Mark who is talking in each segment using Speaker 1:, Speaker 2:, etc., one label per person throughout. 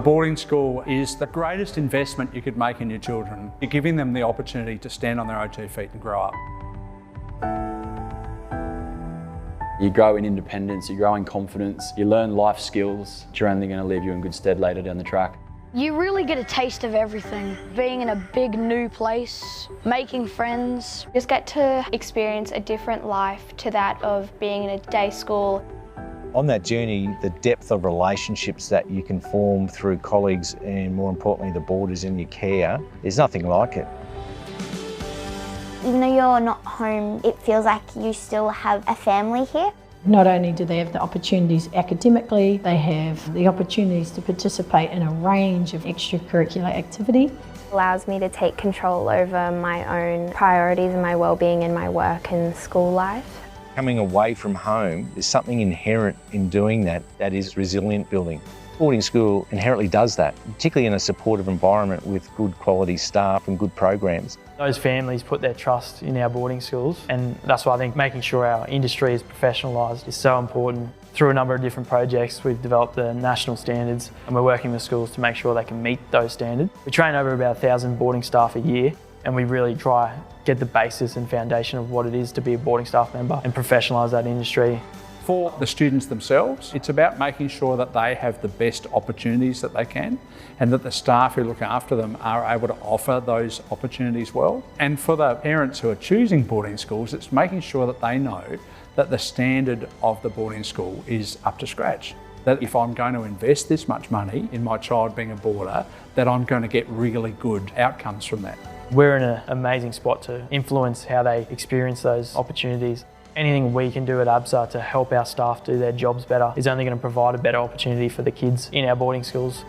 Speaker 1: Boarding school is the greatest investment you could make in your children. You're giving them the opportunity to stand on their own 2 feet and grow up.
Speaker 2: You grow in independence, you grow in confidence, you learn life skills, which are only going to leave you in good stead later down the track.
Speaker 3: You really get a taste of everything. Being in a big new place, making friends.
Speaker 4: Just get to experience a different life to that of being in a day school.
Speaker 5: On that journey, the depth of relationships that you can form through colleagues and more importantly the boarders in your care, there's nothing like it.
Speaker 6: Even though you're not home, it feels like you still have a family here.
Speaker 7: Not only do they have the opportunities academically, they have the opportunities to participate in a range of extracurricular activity.
Speaker 4: It allows me to take control over my own priorities and my well-being in my work and school life.
Speaker 5: Coming away from home, there's something inherent in doing that is resilient building. Boarding school inherently does that, particularly in a supportive environment with good quality staff and good programs.
Speaker 8: Those families put their trust in our boarding schools, and that's why I think making sure our industry is professionalised is so important. Through a number of different projects, we've developed the national standards and we're working with schools to make sure they can meet those standards. We train over about 1,000 boarding staff a year, and we really try get the basis and foundation of what it is to be a boarding staff member and professionalise that industry.
Speaker 1: For the students themselves, it's about making sure that they have the best opportunities that they can and that the staff who look after them are able to offer those opportunities well. And for the parents who are choosing boarding schools, it's making sure that they know that the standard of the boarding school is up to scratch. That if I'm going to invest this much money in my child being a boarder, that I'm going to get really good outcomes from that.
Speaker 8: We're in an amazing spot to influence how they experience those opportunities. Anything we can do at ABSA to help our staff do their jobs better is only going to provide a better opportunity for the kids in our boarding schools.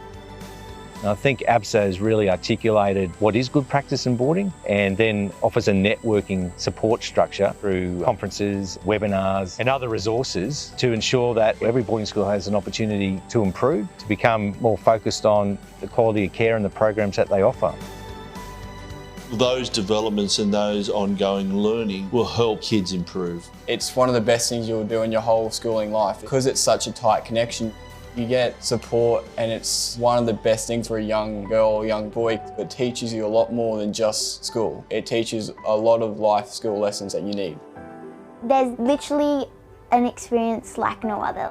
Speaker 5: I think ABSA has really articulated what is good practice in boarding and then offers a networking support structure through conferences, webinars and other resources to ensure that every boarding school has an opportunity to improve, to become more focused on the quality of care and the programs that they offer.
Speaker 9: Those developments and those ongoing learning will help kids improve.
Speaker 10: It's one of the best things you'll do in your whole schooling life because it's such a tight connection. You get support and it's one of the best things for a young girl or young boy. It teaches you a lot more than just school. It teaches a lot of life skill lessons that you need.
Speaker 6: There's literally an experience like no other.